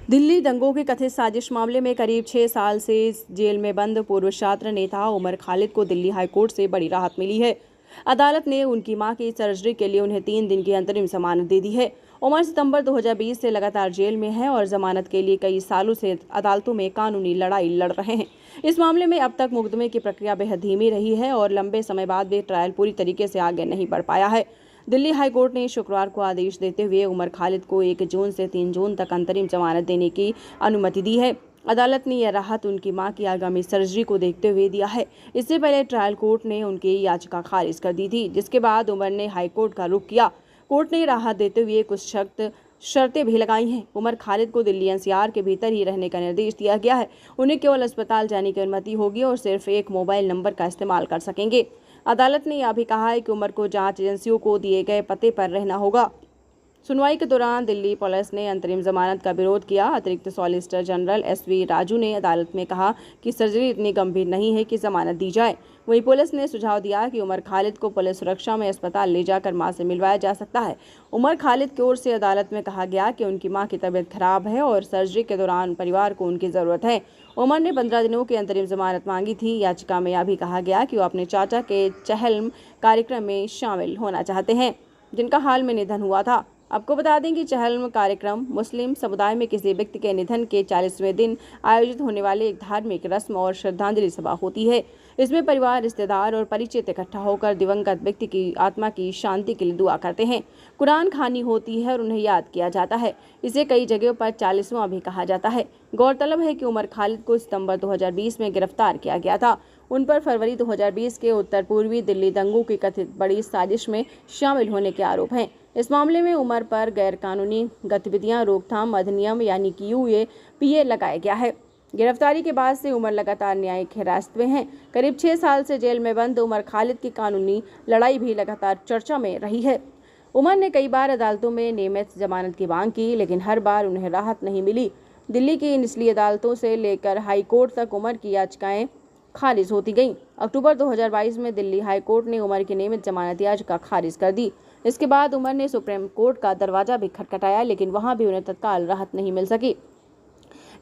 दिल्ली दंगों की कथित साजिश मामले में करीब 6 साल से जेल में बंद पूर्व छात्र नेता उमर खालिद को दिल्ली हाईकोर्ट से बड़ी राहत मिली है। अदालत ने उनकी मां की सर्जरी के लिए उन्हें 3 दिन की अंतरिम जमानत दे दी है। उमर सितंबर 2020 से लगातार जेल में है और जमानत के लिए कई सालों से अदालतों में कानूनी लड़ाई लड़ रहे हैं। इस मामले में अब तक मुकदमे की प्रक्रिया बेहद धीमी रही है और लंबे समय बाद भी ट्रायल पूरी तरीके से आगे नहीं बढ़ पाया है। दिल्ली हाईकोर्ट ने शुक्रवार को आदेश देते हुए उमर खालिद को 1 जून से 3 जून तक अंतरिम जमानत देने की अनुमति दी है। अदालत ने यह राहत उनकी मां की आगामी सर्जरी को देखते हुए दिया है। इससे पहले ट्रायल कोर्ट ने उनकी याचिका खारिज कर दी थी, जिसके बाद उमर ने हाईकोर्ट का रुख किया। कोर्ट ने राहत देते हुए कुछ शर्तें भी लगाई हैं। उमर खालिद को दिल्ली एनसीआर के भीतर ही रहने का निर्देश दिया गया है। उन्हें केवल अस्पताल जाने की अनुमति होगी और सिर्फ एक मोबाइल नंबर का इस्तेमाल कर सकेंगे। अदालत ने यह भी कहा है कि उमर को जांच एजेंसियों को दिए गए पते पर रहना होगा। सुनवाई के दौरान दिल्ली पुलिस ने अंतरिम जमानत का विरोध किया। अतिरिक्त सॉलिसिटर जनरल SV राजू ने अदालत में कहा कि सर्जरी इतनी गंभीर नहीं है कि जमानत दी जाए। वहीं पुलिस ने सुझाव दिया कि उमर खालिद को पुलिस सुरक्षा में अस्पताल ले जाकर मां से मिलवाया जा सकता है। उमर खालिद की ओर से अदालत में कहा गया कि उनकी मां की तबीयत खराब है और सर्जरी के दौरान परिवार को उनकी जरूरत है। उमर ने 15 दिनों की अंतरिम जमानत मांगी थी। याचिका में यह भी कहा गया कि वो अपने चाचा के चहलम कार्यक्रम में शामिल होना चाहते हैं, जिनका हाल में निधन हुआ था। आपको बता दें कि चहलम कार्यक्रम मुस्लिम समुदाय में किसी व्यक्ति के निधन के 40वें दिन आयोजित होने वाले एक धार्मिक रस्म और श्रद्धांजलि सभा होती है। इसमें परिवार, रिश्तेदार और परिचित इकट्ठा होकर दिवंगत व्यक्ति की आत्मा की शांति के लिए दुआ करते हैं। कुरान खानी होती है और उन्हें याद किया जाता है। इसे कई जगहों पर 40वां भी कहा जाता है। गौरतलब है कि उमर खालिद को सितंबर 2020 में गिरफ्तार किया गया था। उन पर फरवरी 2020 के उत्तर पूर्वी दिल्ली दंगों की कथित बड़ी साजिश में शामिल होने के आरोप हैं। इस मामले में उमर पर गैरकानूनी गतिविधियां रोकथाम अधिनियम यानी कि UAPA लगाया गया है। गिरफ्तारी के बाद से उमर लगातार न्यायिक हिरासत में हैं। करीब 6 साल से जेल में बंद उमर खालिद की कानूनी लड़ाई भी लगातार चर्चा में रही है। उमर ने कई बार अदालतों में नियमित जमानत की मांग की, लेकिन हर बार उन्हें राहत नहीं मिली। दिल्ली की निचली अदालतों से लेकर हाई कोर्ट तक उमर की याचिकाएं खारिज होती गईं। अक्टूबर 2022 में दिल्ली हाई कोर्ट ने उमर की नियमित जमानत याचिका खारिज कर दी। इसके बाद उमर ने सुप्रीम कोर्ट का दरवाजा भी खटखटाया, लेकिन वहां भी उन्हें तत्काल राहत नहीं मिल सकी।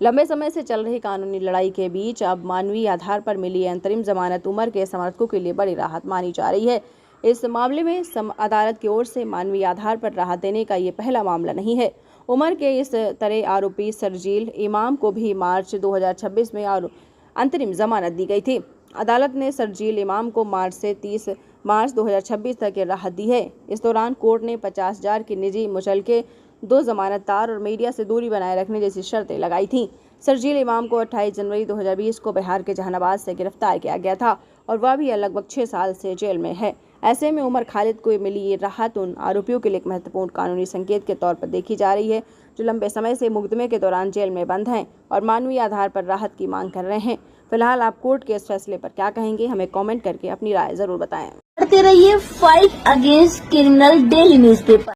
लंबे समय से चल रही कानूनी लड़ाई के बीच अब मानवीय आधार पर मिली अंतरिम जमानत उमर के समर्थकों के लिए बड़ी राहत मानी जा रही है। इस मामले में अदालत की ओर से मानवीय आधार पर राहत देने का ये पहला मामला नहीं है। उमर के इस तरह आरोपी शरजील इमाम को भी मार्च 2026 में अंतरिम जमानत दी गई थी। अदालत ने शरजील इमाम को मार्च से 30 मार्च 2026 तक राहत दी है। इस दौरान कोर्ट ने 50,000 की निजी मुचलके, 2 जमानतदार और मीडिया से दूरी बनाए रखने जैसी शर्तें लगाई थीं। शरजील इमाम को 28 जनवरी 2020 को बिहार के जहानाबाद से गिरफ्तार किया गया था और वह भी लगभग 6 साल से जेल में है। ऐसे में उमर खालिद को मिली ये राहत उन आरोपियों के लिए एक महत्वपूर्ण कानूनी संकेत के तौर पर देखी जा रही है, जो लंबे समय से मुकदमे के दौरान जेल में बंद हैं और मानवीय आधार पर राहत की मांग कर रहे हैं। फिलहाल आप कोर्ट के इस फैसले पर क्या कहेंगे? हमें कमेंट करके अपनी राय जरूर बताएं। पढ़ते रहिए fight against criminal daily newspaper.